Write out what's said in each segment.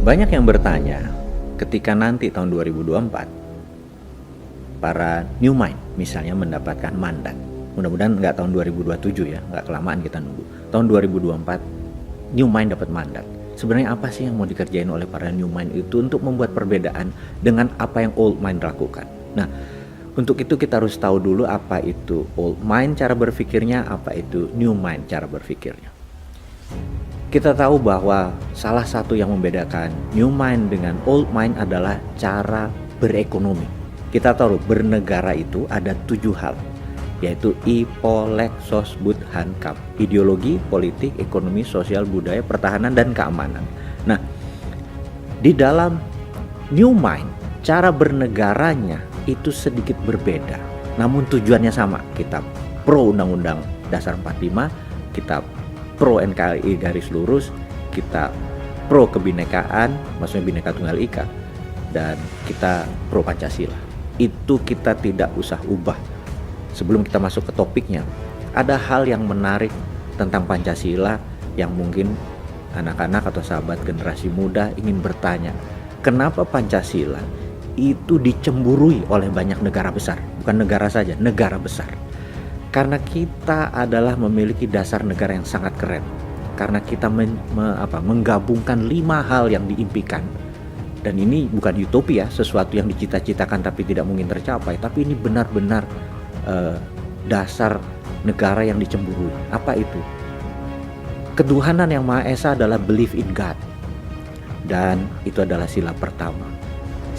Banyak yang bertanya, ketika nanti tahun 2024, para new mind misalnya mendapatkan mandat. Mudah-mudahan nggak tahun 2027 ya, nggak kelamaan kita nunggu. Tahun 2024, new mind dapat mandat. Sebenarnya apa sih yang mau dikerjain oleh para new mind itu untuk membuat perbedaan dengan apa yang old mind lakukan? Nah, untuk itu kita harus tahu dulu apa itu old mind cara berpikirnya, apa itu new mind cara berpikirnya. Kita tahu bahwa salah satu yang membedakan new mind dengan old mind adalah cara berekonomi. Kita tahu bernegara itu ada 7 hal, yaitu IPOLEK SOSBUD HANKAP, ideologi, politik, ekonomi, sosial, budaya, pertahanan, dan keamanan. Nah, di dalam new mind, cara bernegaranya itu sedikit berbeda, namun tujuannya sama. Kita pro Undang-Undang Dasar 45, kita pro NKRI garis lurus, kita pro kebinekaan, maksudnya Bhinneka Tunggal Ika, dan kita pro Pancasila. Itu kita tidak usah ubah. Sebelum kita masuk ke topiknya, ada hal yang menarik tentang Pancasila yang mungkin anak-anak atau sahabat generasi muda ingin bertanya, kenapa Pancasila itu dicemburui oleh banyak negara besar? Bukan negara saja, negara besar. Karena kita adalah memiliki dasar negara yang sangat keren. Karena kita menggabungkan 5 hal yang diimpikan. Dan ini bukan utopia, sesuatu yang dicita-citakan tapi tidak mungkin tercapai. Tapi ini benar-benar dasar negara yang dicemburui. Apa itu? Ketuhanan yang Maha Esa adalah belief in God. Dan itu adalah sila pertama.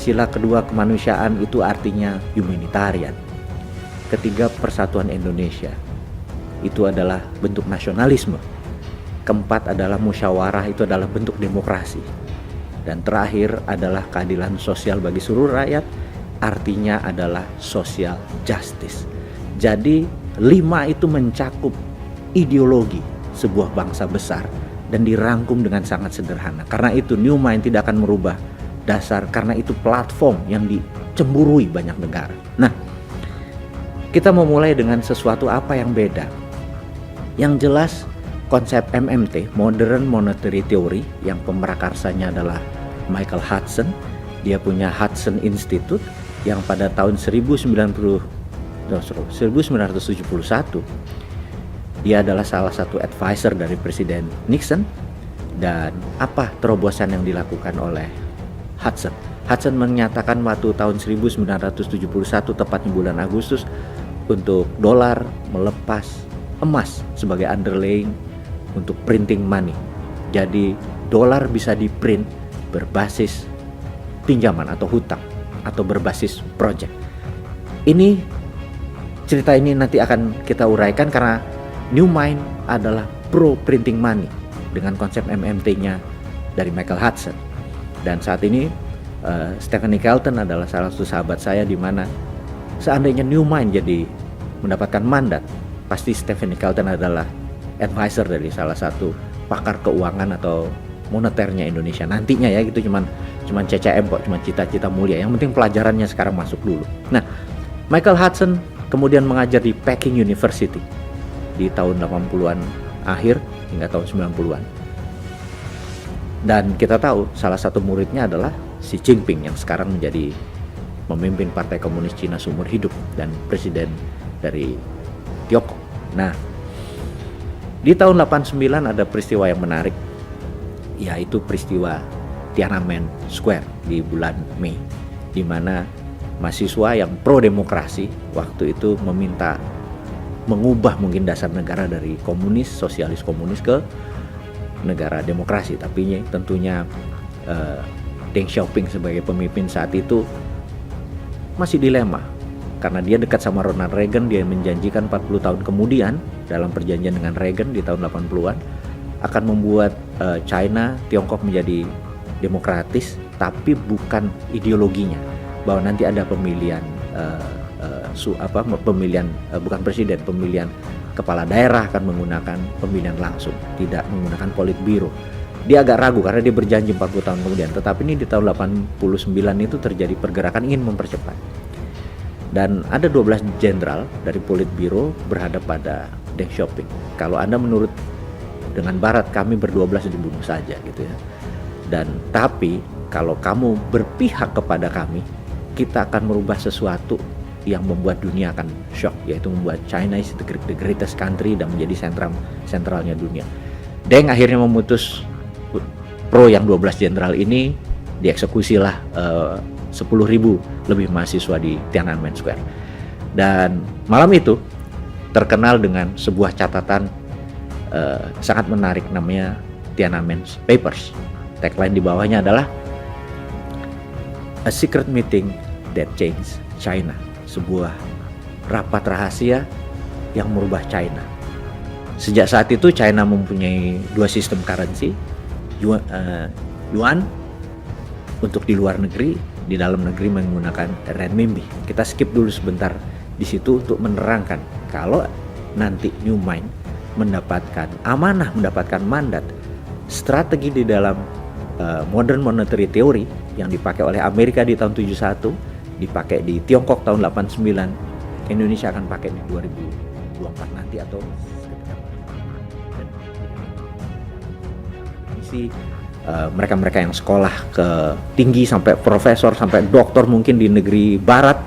Sila kedua, kemanusiaan, itu artinya humanitarian. Ketiga, persatuan Indonesia, itu adalah bentuk nasionalisme. Keempat adalah musyawarah, itu adalah bentuk demokrasi. Dan terakhir adalah keadilan sosial bagi seluruh rakyat, artinya adalah social justice. Jadi 5 itu mencakup ideologi sebuah bangsa besar dan dirangkum dengan sangat sederhana. Karena itu new mind tidak akan merubah dasar, karena itu platform yang dicemburui banyak negara. Nah, kita mau mulai dengan sesuatu apa yang beda. Yang jelas konsep MMT, Modern Monetary Theory, yang pemerakarsanya adalah Michael Hudson. Dia punya Hudson Institute yang pada tahun 1971 dia adalah salah satu advisor dari Presiden Nixon. Dan apa terobosan yang dilakukan oleh Hudson? Hudson menyatakan waktu tahun 1971 tepatnya bulan Agustus, untuk dolar melepas emas sebagai underlying untuk printing money. Jadi dolar bisa diprint berbasis pinjaman atau hutang atau berbasis project. Cerita ini nanti akan kita uraikan karena new mind adalah pro printing money dengan konsep MMT-nya dari Michael Hudson. Dan saat ini Stephanie Kelton adalah salah satu sahabat saya, di mana seandainya new mind jadi mendapatkan mandat, pasti Stephanie Kelton adalah advisor dari salah satu pakar keuangan atau moneternya Indonesia nantinya ya. Gitu cuman CCM kok, cuma cita-cita mulia. Yang penting pelajarannya sekarang masuk dulu. Nah, Michael Hudson kemudian mengajar di Peking University di tahun 80-an akhir hingga tahun 90-an. Dan kita tahu salah satu muridnya adalah Xi Jinping yang sekarang menjadi memimpin Partai Komunis Cina seumur hidup dan presiden dari Tiongkok. Nah, di tahun 89 ada peristiwa yang menarik, yaitu peristiwa Tiananmen Square di bulan Mei, di mana mahasiswa yang pro demokrasi waktu itu meminta mengubah mungkin dasar negara dari komunis, sosialis komunis ke negara demokrasi. Tapi tentunya Deng Xiaoping sebagai pemimpin saat itu masih dilema, karena dia dekat sama Ronald Reagan. Dia menjanjikan 40 tahun kemudian dalam perjanjian dengan Reagan di tahun 80-an akan membuat China, Tiongkok menjadi demokratis, tapi bukan ideologinya, bahwa nanti ada pemilihan bukan presiden, pemilihan kepala daerah akan menggunakan pemilihan langsung, tidak menggunakan politbiro. Dia agak ragu karena dia berjanji 40 tahun kemudian. Tetapi ini di tahun 89 itu terjadi pergerakan ingin mempercepat. Dan ada 12 jenderal dari politbiro berhadap pada Deng Xiaoping. Kalau Anda menurut dengan Barat, kami ber-12 dibunuh saja gitu ya. Tapi kalau kamu berpihak kepada kami, kita akan merubah sesuatu yang membuat dunia akan shock, yaitu membuat China is the greatest country dan menjadi sentralnya dunia. Deng akhirnya memutus pro yang 12 jenderal ini, dieksekusilah 10.000 lebih mahasiswa di Tiananmen Square. Dan malam itu terkenal dengan sebuah catatan sangat menarik, namanya Tiananmen Papers. Tagline di bawahnya adalah A secret meeting that changed China. Sebuah rapat rahasia yang merubah China. Sejak saat itu China mempunyai dua sistem currency, yuan untuk di luar negeri, di dalam negeri menggunakan renminbi. Kita skip dulu sebentar di situ untuk menerangkan kalau nanti New Mind mendapatkan amanah, mendapatkan mandat, strategi di dalam modern monetary theory yang dipakai oleh Amerika di tahun 71, dipakai di Tiongkok tahun 89, Indonesia akan pakai di 2024 nanti atau mereka-mereka yang sekolah ke tinggi sampai profesor sampai doktor mungkin di negeri barat,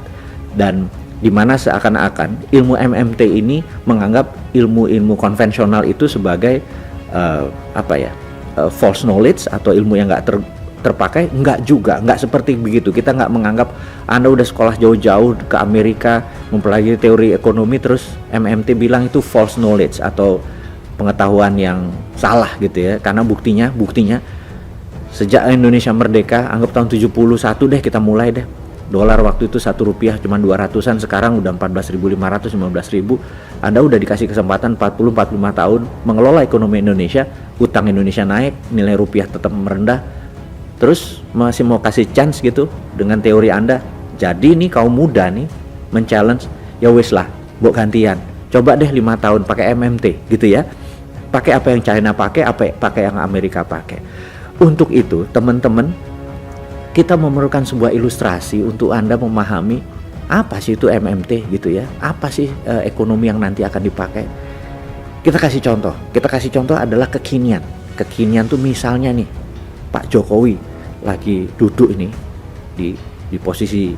dan di mana seakan-akan ilmu MMT ini menganggap ilmu-ilmu konvensional itu sebagai false knowledge atau ilmu yang nggak terpakai. Enggak juga, enggak seperti begitu. Kita nggak menganggap Anda udah sekolah jauh-jauh ke Amerika mempelajari teori ekonomi terus MMT bilang itu false knowledge atau pengetahuan yang salah gitu ya. Karena buktinya sejak Indonesia merdeka, anggap tahun 71 deh kita mulai deh. Dolar waktu itu 1 rupiah cuma 200-an, sekarang udah 14.500, 15.000. Anda udah dikasih kesempatan 40-45 tahun mengelola ekonomi Indonesia, utang Indonesia naik, nilai rupiah tetap merendah. Terus masih mau kasih chance gitu dengan teori Anda. Jadi nih kaum muda nih men-challenge, ya wis lah, mbok gantian. Coba deh 5 tahun pakai MMT gitu ya. Pakai apa yang China pakai yang Amerika pakai. Untuk itu, teman-teman, kita memerlukan sebuah ilustrasi untuk Anda memahami apa sih itu MMT gitu ya. Apa sih ekonomi yang nanti akan dipakai. Kita kasih contoh adalah kekinian. Kekinian tuh misalnya nih, Pak Jokowi lagi duduk ini di posisi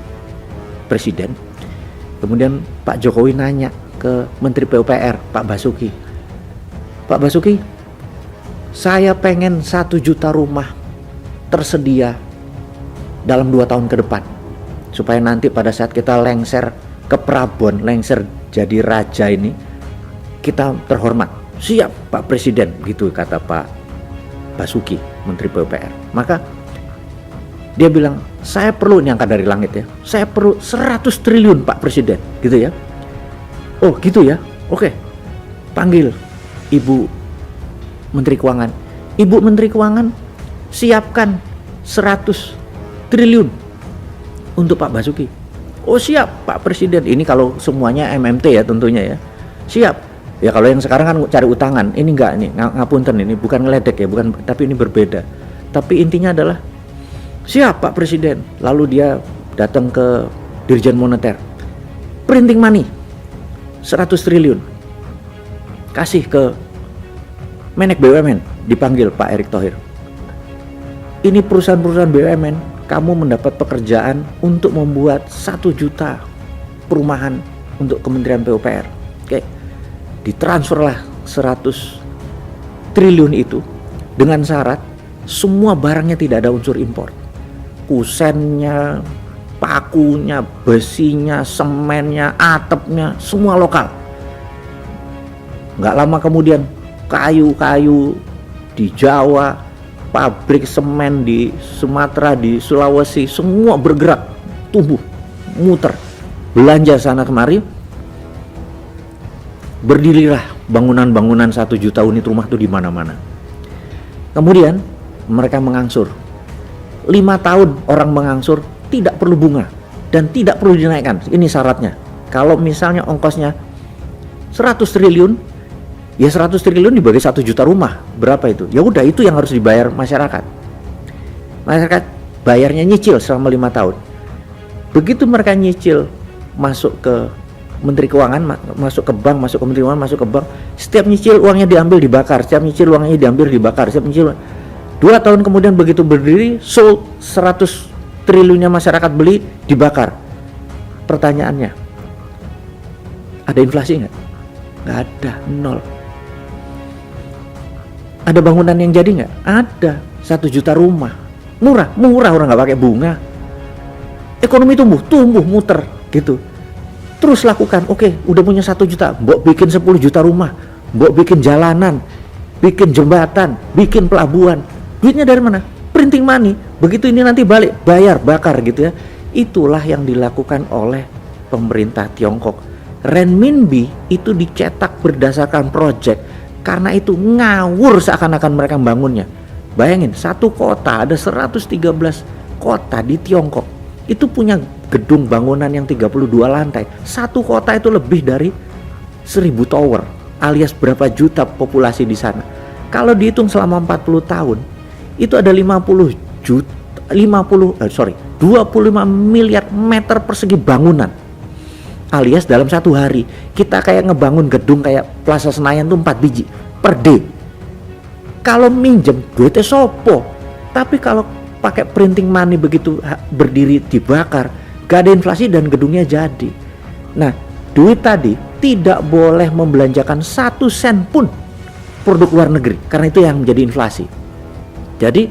presiden. Kemudian Pak Jokowi nanya ke Menteri PUPR, Pak Basuki, saya pengen 1 juta rumah tersedia dalam 2 tahun ke depan, supaya nanti pada saat kita lengser ke Prabon, lengser jadi raja ini, kita terhormat. Siap Pak Presiden, gitu kata Pak Basuki, Menteri PUPR. Maka dia bilang, saya perlu, ini angka dari langit ya, saya perlu 100 triliun Pak Presiden, gitu ya. Oh gitu ya, oke, panggil Ibu Menteri Keuangan. Ibu Menteri Keuangan, siapkan 100 triliun untuk Pak Basuki. Oh siap Pak Presiden. Ini kalau semuanya MMT ya tentunya ya. Siap. Ya kalau yang sekarang kan cari utangan. Ini enggak, ini ngapunten, ini bukan ngeledek ya, bukan, tapi ini berbeda. Tapi intinya adalah siap Pak Presiden. Lalu dia datang ke Dirjen Moneter. Printing money 100 triliun. Kasih ke Menek BUMN, dipanggil Pak Erick Thohir. Ini perusahaan-perusahaan BUMN, kamu mendapat pekerjaan untuk membuat 1 juta perumahan untuk Kementerian PUPR. Oke. Ditransferlah 100 triliun itu dengan syarat semua barangnya tidak ada unsur impor. Kusennya, pakunya, besinya, semennya, atapnya, semua lokal. Nggak lama kemudian kayu-kayu di Jawa, pabrik semen di Sumatera, di Sulawesi, semua bergerak, tumbuh, muter, belanja sana kemari. Berdirilah bangunan-bangunan 1 juta unit rumah itu di mana-mana. Kemudian mereka mengangsur. 5 tahun orang mengangsur, tidak perlu bunga dan tidak perlu dinaikkan. Ini syaratnya. Kalau misalnya ongkosnya 100 triliun, ya 100 triliun dibagi 1 juta rumah, berapa itu? Ya udah, itu yang harus dibayar masyarakat. Masyarakat bayarnya nyicil selama 5 tahun. Begitu mereka nyicil, masuk ke Menteri Keuangan, masuk ke bank, masuk ke Menteri Keuangan, masuk ke bank, setiap nyicil uangnya diambil dibakar, setiap nyicil uangnya diambil dibakar, setiap nyicil. 2 tahun kemudian begitu berdiri, sold 100 triliunnya masyarakat beli, dibakar. Pertanyaannya, ada inflasi nggak? Nggak ada, nol. Ada bangunan yang jadi nggak? Ada, 1 juta rumah. Murah orang nggak pakai bunga. Ekonomi tumbuh, muter gitu. Terus lakukan, oke, udah punya 1 juta, mbok bikin 10 juta rumah, mbok bikin jalanan, bikin jembatan, bikin pelabuhan. Duitnya dari mana? Printing money. Begitu ini nanti balik, bayar, bakar gitu ya. Itulah yang dilakukan oleh pemerintah Tiongkok. Renminbi itu dicetak berdasarkan project, karena itu ngawur seakan-akan mereka membangunnya. Bayangin, satu kota ada 113 kota di Tiongkok. Itu punya gedung bangunan yang 32 lantai. Satu kota itu lebih dari 1000 tower, alias berapa juta populasi di sana. Kalau dihitung selama 40 tahun, itu ada 25 miliar meter persegi bangunan. Alias dalam satu hari kita kayak ngebangun gedung kayak Plaza Senayan tuh 4 biji per day. Kalau minjem duitnya sopo, tapi kalau pakai printing money begitu berdiri dibakar, gak ada inflasi dan gedungnya jadi. Nah, duit tadi tidak boleh membelanjakan 1 sen pun produk luar negeri, karena itu yang menjadi inflasi. Jadi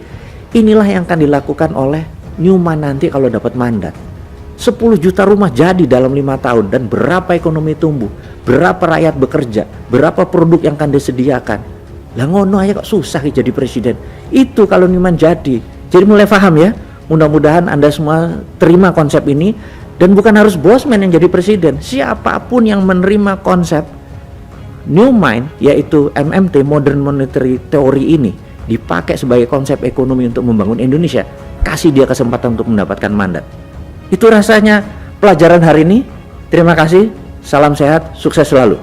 inilah yang akan dilakukan oleh Newman nanti kalau dapat mandat. 10 juta rumah jadi dalam 5 tahun, dan berapa ekonomi tumbuh, berapa rakyat bekerja, berapa produk yang akan disediakan. Lah ngono aja kok susah jadi presiden. Itu kalau Newman jadi. Jadi mulai paham ya. Mudah-mudahan Anda semua terima konsep ini, dan bukan harus Bosman yang jadi presiden. Siapapun yang menerima konsep Newman, yaitu MMT, Modern Monetary Theory ini, dipakai sebagai konsep ekonomi untuk membangun Indonesia, kasih dia kesempatan untuk mendapatkan mandat. Itu rasanya pelajaran hari ini. Terima kasih, salam sehat, sukses selalu.